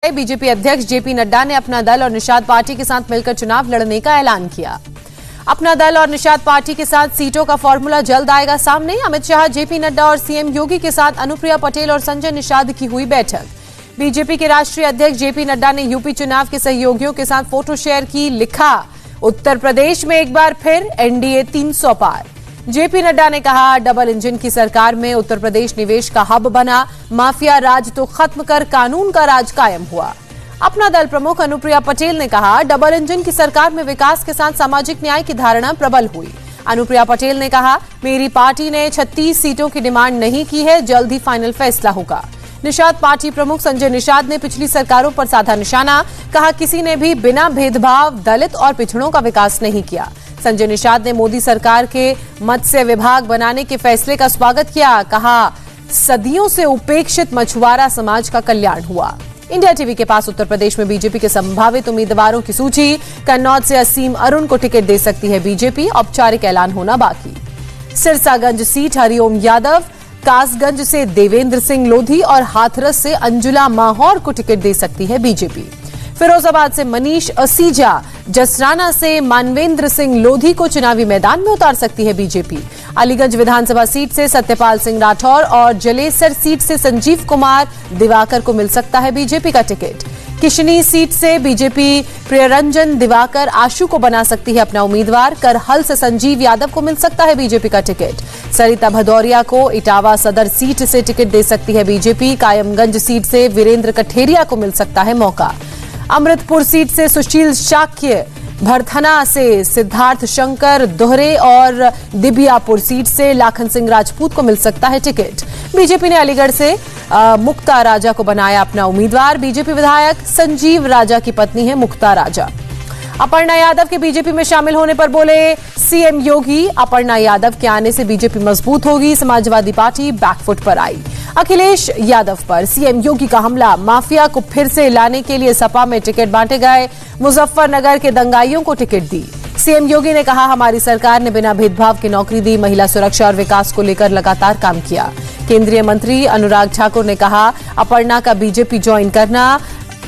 BJP अध्यक्ष JP Nadda ने अपना दल और निषाद पार्टी के साथ मिलकर चुनाव लड़ने का ऐलान किया। अपना दल और निषाद पार्टी के साथ सीटों का फॉर्मूला जल्द आएगा सामने। अमित शाह, जेपी नड्डा और सीएम योगी के साथ अनुप्रिया पटेल और संजय निषाद की हुई बैठक। बीजेपी के राष्ट्रीय अध्यक्ष जेपी नड्डा ने यूपी चुनाव के सहयोगियों के साथ फोटो शेयर की। लिखा, उत्तर प्रदेश में एक बार फिर एनडीए 300 पार। जेपी नड्डा ने कहा, डबल इंजन की सरकार में उत्तर प्रदेश निवेश का हब बना। माफिया राज तो खत्म कर कानून का राज कायम हुआ। अपना दल प्रमुख अनुप्रिया पटेल ने कहा, डबल इंजन की सरकार में विकास के साथ सामाजिक न्याय की धारणा प्रबल हुई। अनुप्रिया पटेल ने कहा, मेरी पार्टी ने 36 सीटों की डिमांड नहीं की है, जल्द ही फाइनल फैसला होगा। निषाद पार्टी प्रमुख संजय निषाद ने पिछली सरकारों पर साधा निशाना। कहा, किसी ने भी बिना भेदभाव दलित और पिछड़ों का विकास नहीं किया। संजय निषाद ने मोदी सरकार के मत्स्य विभाग बनाने के फैसले का स्वागत किया। कहा, सदियों से उपेक्षित मछुआरा समाज का कल्याण हुआ। इंडिया टीवी के पास उत्तर प्रदेश में बीजेपी के संभावित उम्मीदवारों की सूची। कन्नौज से असीम अरुण को टिकट दे सकती है बीजेपी, औपचारिक ऐलान होना बाकी। सिरसागंज सीट हरिओम यादव, कासगंज से देवेंद्र सिंह लोधी और हाथरस से अंजुला माहौर को टिकट दे सकती है बीजेपी। फिरोजाबाद से मनीष असीजा, जसराना से मानवेंद्र सिंह लोधी को चुनावी मैदान में उतार सकती है बीजेपी। अलीगंज विधानसभा सीट से सत्यपाल सिंह राठौर और जलेसर सीट से संजीव कुमार दिवाकर को मिल सकता है बीजेपी का टिकट। किशनी सीट से बीजेपी प्रियरंजन दिवाकर आशु को बना सकती है अपना उम्मीदवार। करहल से संजीव यादव को मिल सकता है बीजेपी का टिकट। सरिता भदौरिया को इटावा सदर सीट से टिकट दे सकती है बीजेपी। कायमगंज सीट से वीरेंद्र कठेरिया को मिल सकता है मौका। अमृतपुर सीट से सुशील शाक्य, भरथना से सिद्धार्थ शंकर दोहरे और दिबियापुर सीट से लाखन सिंह राजपूत को मिल सकता है टिकट। बीजेपी ने अलीगढ़ से मुक्ता राजा को बनाया अपना उम्मीदवार। बीजेपी विधायक संजीव राजा की पत्नी है मुक्ता राजा। अपर्णा यादव के बीजेपी में शामिल होने पर बोले सीएम योगी, अपर्णा यादव के आने से बीजेपी मजबूत होगी। समाजवादी पार्टी बैकफुट पर आई। अखिलेश यादव पर सीएम योगी का हमला। माफिया को फिर से लाने के लिए सपा में टिकट बांटे गए। मुजफ्फरनगर के दंगाइयों को टिकट दी। सीएम योगी ने कहा, हमारी सरकार ने बिना भेदभाव की नौकरी दी। महिला सुरक्षा और विकास को लेकर लगातार काम किया। केंद्रीय मंत्री अनुराग ठाकुर ने कहा, अपर्णा का बीजेपी ज्वाइन करना,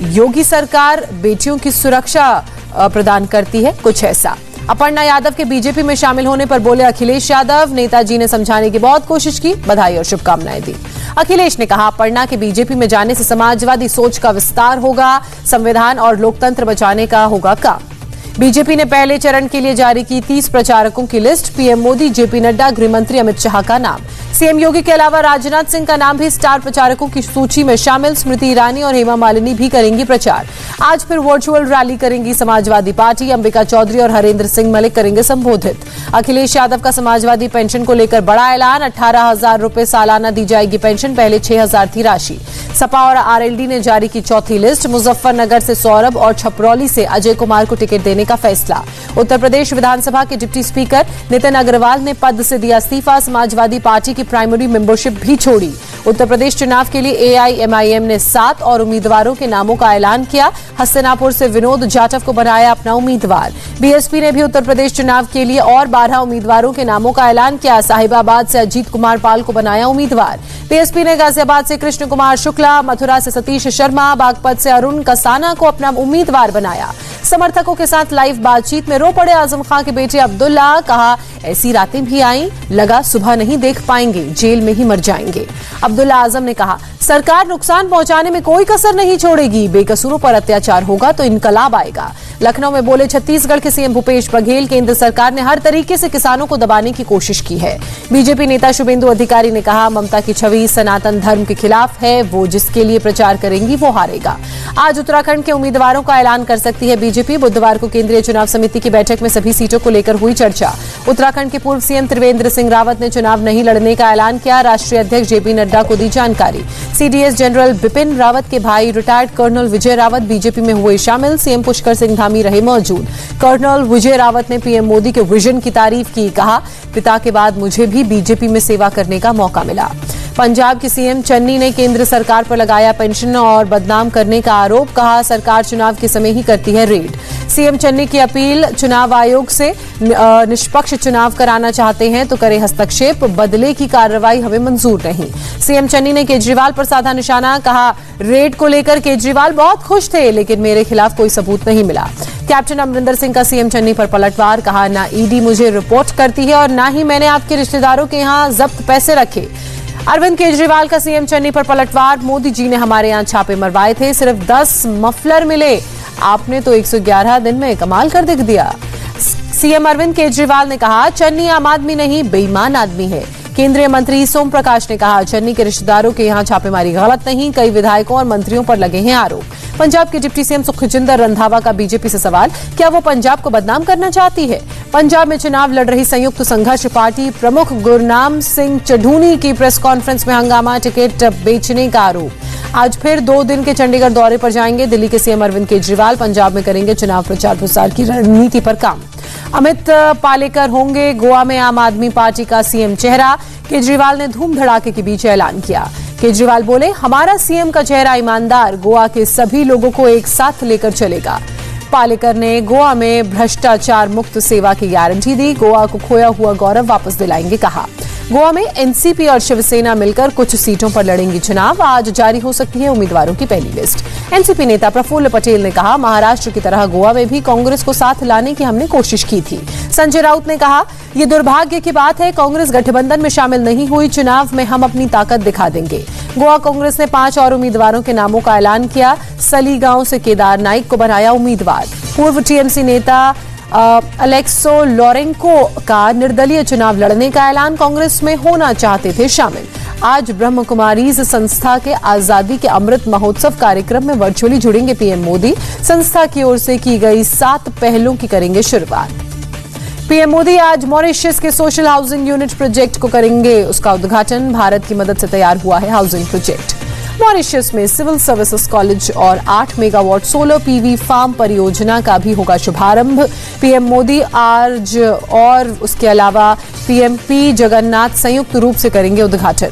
योगी सरकार बेटियों की सुरक्षा प्रदान करती है, कुछ ऐसा। अपर्णा यादव के बीजेपी में शामिल होने पर बोले अखिलेश यादव, नेताजी ने समझाने की बहुत कोशिश की, बधाई और शुभकामनाएं दी। अखिलेश ने कहा, अपर्णा के बीजेपी में जाने से समाजवादी सोच का विस्तार होगा, संविधान और लोकतंत्र बचाने का होगा काम। बीजेपी ने पहले चरण के लिए जारी की 30 प्रचारकों की list. PM Modi, JP Nadda, गृहमंत्री अमित शाह का नाम। सीएम योगी के अलावा राजनाथ सिंह का नाम भी स्टार प्रचारकों की सूची में शामिल। स्मृति ईरानी और हेमा मालिनी भी करेंगी प्रचार। आज फिर वर्चुअल रैली करेंगी समाजवादी पार्टी। अंबिका चौधरी और हरेंद्र सिंह मलिक करेंगे संबोधित। अखिलेश यादव का समाजवादी पेंशन को लेकर बड़ा ऐलान। 18,000 रुपए सालाना दी जाएगी पेंशन, पहले 6,000 थी राशि। सपा और आरएलडी ने जारी की चौथी लिस्ट। मुजफ्फरनगर से सौरभ और छपरौली से अजय कुमार को टिकट देने का फैसला। उत्तर प्रदेश विधानसभा के डिप्टी स्पीकर नितिन अग्रवाल ने पद से दिया इस्तीफा। समाजवादी पार्टी की प्राइमरी मेंबरशिप भी छोड़ी। उत्तर प्रदेश चुनाव के लिए एआईएमआईएम ने 7 और उम्मीदवारों के नामों का ऐलान किया। हस्तिनापुर से विनोद जाटव को बनाया अपना उम्मीदवार। बीएसपी ने भी उत्तर प्रदेश चुनाव के लिए और 12 उम्मीदवारों के नामों का ऐलान किया। साहिबाबाद से अजीत कुमार पाल को बनाया उम्मीदवार। बीएसपी ने गाजियाबाद से कृष्ण कुमार शुक्ला, मथुरा से सतीश शर्मा, बागपत से अरुण कसाना को अपना उम्मीदवार बनाया। समर्थकों के साथ लाइव बातचीत में रो पड़े आजम खां के बेटे अब्दुल्ला। कहा, ऐसी रातें भी आई, लगा सुबह नहीं देख पाएंगे, जेल में ही मर जाएंगे। अब्दुल्ला आजम ने कहा, सरकार नुकसान पहुंचाने में कोई कसर नहीं छोड़ेगी। बेकसूरों पर अत्याचार होगा तो इनकलाब आएगा। लखनऊ में बोले छत्तीसगढ़ के सीएम भूपेश बघेल, केंद्र सरकार ने हर तरीके से किसानों को दबाने की कोशिश की है। बीजेपी नेता शुभेंदु अधिकारी ने कहा, ममता की छवि सनातन धर्म के खिलाफ है, वो जिसके लिए प्रचार करेंगी वो हारेगा। आज उत्तराखंड के उम्मीदवारों का ऐलान कर सकती है बीजेपी। बुधवार को केंद्रीय चुनाव समिति की बैठक में सभी सीटों को लेकर हुई चर्चा। उत्तराखंड के पूर्व सीएम त्रिवेंद्र सिंह रावत ने चुनाव नहीं लड़ने का ऐलान किया। राष्ट्रीय अध्यक्ष जेपी नड्डा को दी जानकारी। सीडीएस जनरल बिपिन रावत के भाई रिटायर्ड कर्नल विजय रावत बीजेपी में हुए शामिल। सीएम पुष्कर सिंह धामी रहे मौजूद। कर्नल विजय रावत ने पीएम मोदी के विजन की तारीफ की। कहा, पिता के बाद मुझे भी बीजेपी में सेवा करने का मौका मिला। पंजाब की सीएम चन्नी ने केंद्र सरकार पर लगाया पेंशन और बदनाम करने का आरोप, कहा सरकार चुनाव के समय ही करती है रेड। सीएम चन्नी की अपील, चुनाव आयोग से निष्पक्ष चुनाव कराना चाहते हैं तो करे हस्तक्षेप, बदले की कार्रवाई हमें मंजूर नहीं। सीएम चन्नी ने केजरीवाल पर साधा निशाना, कहा रेड को लेकर केजरीवाल बहुत खुश थे लेकिन मेरे खिलाफ कोई सबूत नहीं मिला। कैप्टन अमरिंदर सिंह का सीएम चन्नी पर पलटवार, कहा ना ईडी मुझे रिपोर्ट करती है और ना ही मैंने आपके रिश्तेदारों के यहां जब्त पैसे रखे। अरविंद केजरीवाल का सीएम चन्नी पर पलटवार, मोदी जी ने हमारे यहां छापे मरवाए थे, सिर्फ 10 मफलर मिले, आपने तो 111 दिन में कमाल कर दिख दिया। सीएम अरविंद केजरीवाल ने कहा चन्नी आम आदमी नहीं बेईमान आदमी है। केंद्रीय मंत्री सोम प्रकाश ने कहा चन्नी के रिश्तेदारों के यहां छापेमारी गलत नहीं, कई विधायकों और मंत्रियों पर लगे हैं आरोप। पंजाब के डिप्टी सीएम सुखजिंदर रंधावा का बीजेपी से सवाल, क्या वो पंजाब को बदनाम करना चाहती है? पंजाब में चुनाव लड़ रही संयुक्त संघर्ष पार्टी प्रमुख गुरनाम सिंह चढ़ूनी की प्रेस कॉन्फ्रेंस में हंगामा, टिकट बेचने का आरोप। आज फिर 2 दिन के चंडीगढ़ दौरे पर जाएंगे दिल्ली के सीएम अरविंद केजरीवाल, पंजाब में करेंगे चुनाव प्रचार प्रसार की रणनीति पर काम। अमित पालेकर होंगे गोवा में आम आदमी पार्टी का सीएम चेहरा, केजरीवाल ने धूम धड़ाके के बीच ऐलान किया। केजरीवाल बोले हमारा सीएम का चेहरा ईमानदार, गोवा के सभी लोगों को एक साथ लेकर चलेगा। पालेकर ने गोवा में भ्रष्टाचार मुक्त सेवा की गारंटी दी, गोवा को खोया हुआ गौरव वापस दिलाएंगे कहा। गोवा में एनसीपी और शिवसेना मिलकर कुछ सीटों पर लड़ेंगी चुनाव, आज जारी हो सकती है उम्मीदवारों की पहली लिस्ट। एनसीपी नेता प्रफुल्ल पटेल ने कहा महाराष्ट्र की तरह गोवा में भी कांग्रेस को साथ लाने की हमने कोशिश की थी। संजय राउत ने कहा ये दुर्भाग्य की बात है, कांग्रेस गठबंधन में शामिल नहीं हुई, चुनाव में हम अपनी ताकत दिखा देंगे। गोवा कांग्रेस ने 5 और उम्मीदवारों के नामों का ऐलान किया, सलीगांव से केदार नाइक को बनाया उम्मीदवार। पूर्व टीएमसी नेता अलेक्सो लोरेंको का निर्दलीय चुनाव लड़ने का ऐलान, कांग्रेस में होना चाहते थे शामिल। आज ब्रह्म कुमारीज संस्था के आजादी के अमृत महोत्सव कार्यक्रम में वर्चुअली जुड़ेंगे पीएम मोदी, संस्था की ओर से की गई 7 पहलों की करेंगे शुरुआत। पीएम मोदी आज मॉरिशस के सोशल हाउसिंग यूनिट प्रोजेक्ट को करेंगे उसका उद्घाटन, भारत की मदद से तैयार हुआ है हाउसिंग प्रोजेक्ट। मॉरिशस में सिविल सर्विसेज कॉलेज और 8 मेगावाट सोलर पीवी फार्म परियोजना का भी होगा शुभारंभ। पीएम मोदी आज और उसके अलावा पीएमपी जगन्नाथ संयुक्त रूप से करेंगे उद्घाटन।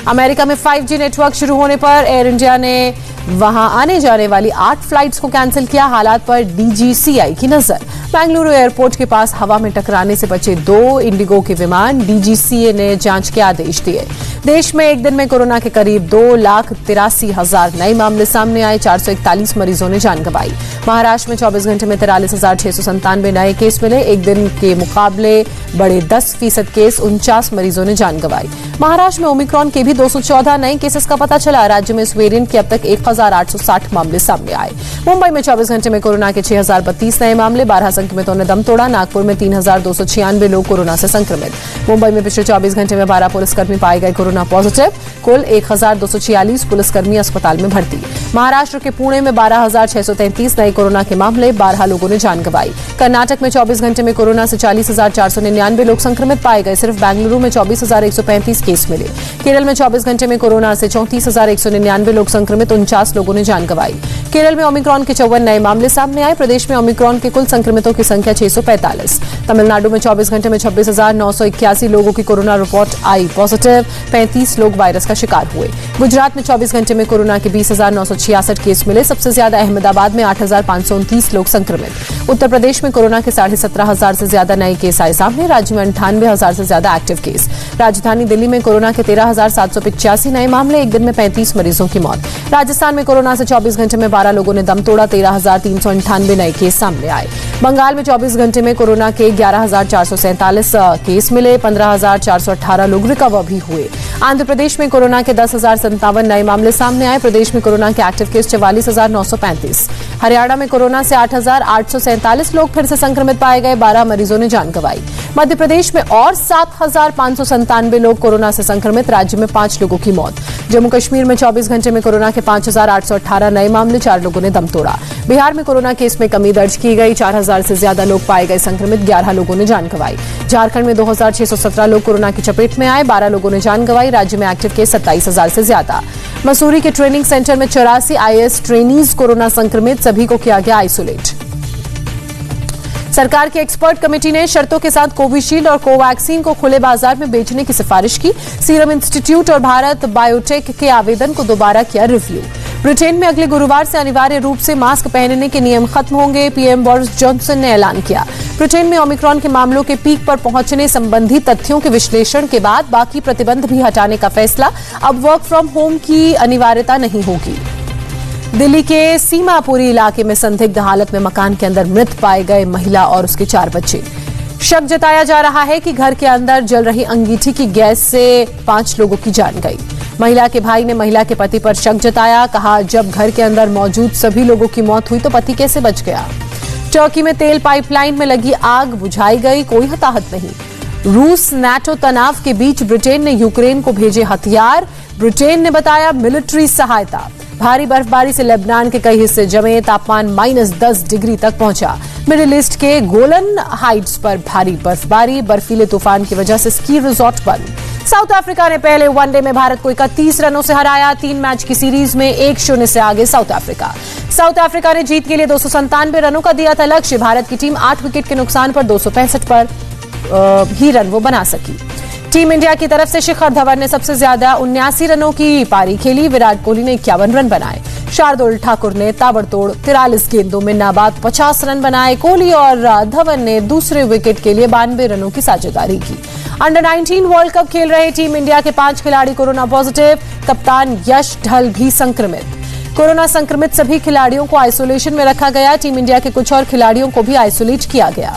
अमेरिका में 5G नेटवर्क शुरू होने पर एयर इंडिया ने वहां आने जाने वाली 8 फ्लाइट्स को कैंसिल किया, हालात पर डीजीसीआई की नजर। बेंगलुरु एयरपोर्ट के पास हवा में टकराने से बचे 2 इंडिगो के विमान, डीजीसीए ने जांच के आदेश दिए। देश में एक दिन में कोरोना के करीब 2,83,000 नए मामले सामने आए, 441 मरीजों ने जान गंवाई। महाराष्ट्र में 24 घंटे में 43,697 नए केस मिले, एक दिन के मुकाबले बड़े 10% केस, 49 मरीजों ने जान गंवाई। महाराष्ट्र में ओमिक्रॉन के भी 214 नए केसेस का पता चला, राज्य में इस वेरिएंट के अब तक 1,860 मामले सामने आए। मुंबई में 24 घंटे में कोरोना के 6,032 नए मामले, 12 संक्रमितों ने दम तोड़ा। नागपुर में 3,296 लोग कोरोना से संक्रमित। मुंबई में पिछले 24 घंटे में 12 पुलिसकर्मी पाए गए कोरोना पॉजिटिव, कुल 1,246 पुलिसकर्मी अस्पताल में भर्ती। महाराष्ट्र के पुणे में 12,633 नए कोरोना के मामले, 12 लोगों ने जान गंवाई। कर्नाटक में 24 घंटे में कोरोना से 40,499 लोग संक्रमित पाए गए, सिर्फ बेंगलुरु में 24,135 केस मिले। केरल में 24 घंटे में कोरोना से 34,199 लोग संक्रमित, 49 लोगों ने जान गंवाई। केरल में ओमिक्रॉन के 54 नए मामले सामने आए। प्रदेश में ओमिक्रॉन के कुल संक्रमितों की संख्या 645। तमिलनाडु में 24 घंटे में 26,981 लोगों की कोरोना रिपोर्ट आई पॉजिटिव, 35 लोग वायरस का शिकार हुए। गुजरात में 24 घंटे में कोरोना के 20,966 केस मिले, सबसे ज्यादा अहमदाबाद में 8,529 लोग संक्रमित। उत्तर प्रदेश में कोरोना के 17,500 से ज्यादा नए केस आए सामने, राज्य में 98,000 से ज्यादा एक्टिव केस। राजधानी दिल्ली में कोरोना के 13,785 नए मामले, एक दिन में 35 मरीजों की मौत। राजस्थान में कोरोना से 24 घंटे में 12 लोगों ने दम तोड़ा, 13,398 नए केस सामने आए। बंगाल में 24 घंटे में कोरोना के 11,447 केस मिले, 15,418 लोग रिकवर भी हुए। आंध्र प्रदेश में कोरोना के 10,057 नए मामले सामने आए। प्रदेश में कोरोना के एक्टिव केस 44,935। हरियाणा में कोरोना से 8,847 लोग फिर से संक्रमित पाए गए, 12 मरीजों ने जान गंवाई। मध्य प्रदेश में और 7,597 लोग कोरोना से संक्रमित, राज्य में 5 लोगों की मौत। जम्मू कश्मीर में 24 घंटे में कोरोना के 5,818 नए मामले, 4 लोगों ने दम तोड़ा। बिहार में कोरोना केस में कमी दर्ज की गई, 4,000 से ज्यादा लोग पाए गए संक्रमित, 11 लोगों ने जान गंवाई। झारखंड में 2,617 लोग कोरोना की चपेट में आए, 12 लोगों ने जान गंवाई। राज्य में एक्टिव केस 27,000 से ज्यादा। मसूरी के ट्रेनिंग सेंटर में 84 आईएएस ट्रेनीज कोरोना संक्रमित, सभी को किया गया आइसोलेट। सरकार की एक्सपर्ट कमेटी ने शर्तों के साथ कोविशील्ड और कोवैक्सीन को खुले बाजार में बेचने की सिफारिश की। सीरम इंस्टीट्यूट और भारत बायोटेक के आवेदन को दोबारा किया रिव्यू। ब्रिटेन में अगले गुरुवार से अनिवार्य रूप से मास्क पहनने के नियम खत्म होंगे, पीएम बोरिस जॉनसन ने ऐलान किया। ब्रिटेन में ओमिक्रॉन के मामलों के पीक पर पहुंचने संबंधी तथ्यों के विश्लेषण के बाद बाकी प्रतिबंध भी हटाने का फैसला। अब वर्क फ्रॉम होम की अनिवार्यता नहीं होगी। दिल्ली के सीमापुरी इलाके में संदिग्ध हालत में मकान के अंदर मृत पाए गए महिला और उसके 4 बच्चे। शक जताया जा रहा है कि घर के अंदर जल रही अंगीठी की गैस से 5 लोगों की जान गई। महिला के भाई ने महिला के पति पर शक जताया, कहा जब घर के अंदर मौजूद सभी लोगों की मौत हुई तो पति कैसे बच गया। टर्की में तेल पाइपलाइन में लगी आग बुझाई गई, कोई हताहत नहीं। रूस नाटो तनाव के बीच ब्रिटेन ने यूक्रेन को भेजे हथियार, ब्रिटेन ने बताया मिलिट्री सहायता। भारी बर्फबारी से लेबनान के कई हिस्से जमे, तापमान -10 डिग्री तक पहुंचा। मिडिल ईस्ट के गोलन हाइट्स पर भारी बर्फबारी, बर्फीले तूफान की वजह से स्की रिजॉर्ट बंद। साउथ अफ्रीका ने पहले वनडे में भारत को 31 रनों से हराया। 3 मैच की सीरीज में 1-0 से आगे साउथ अफ्रीका। साउथ अफ्रीका ने जीत के लिए 297 रनों का दिया था लक्ष्य। भारत की टीम 8 विकेट के नुकसान पर 265 पर ही रन वो बना सकी। टीम इंडिया की तरफ से शिखर धवन ने सबसे ज्यादा 79 रनों की पारी खेली। विराट कोहली ने 51 रन बनाए। शार्दुल ठाकुर ने ताबड़तोड़ 43 गेंदों में नाबाद 50 रन बनाए। कोहली और धवन ने दूसरे विकेट के लिए 92 रनों की साझेदारी की। अंडर 19 वर्ल्ड कप खेल रहे टीम इंडिया के 5 खिलाड़ी कोरोना पॉजिटिव। कप्तान यश ढल भी संक्रमित। कोरोना संक्रमित सभी खिलाड़ियों को आइसोलेशन में रखा गया। टीम इंडिया के कुछ और खिलाड़ियों को भी आइसोलेट किया गया।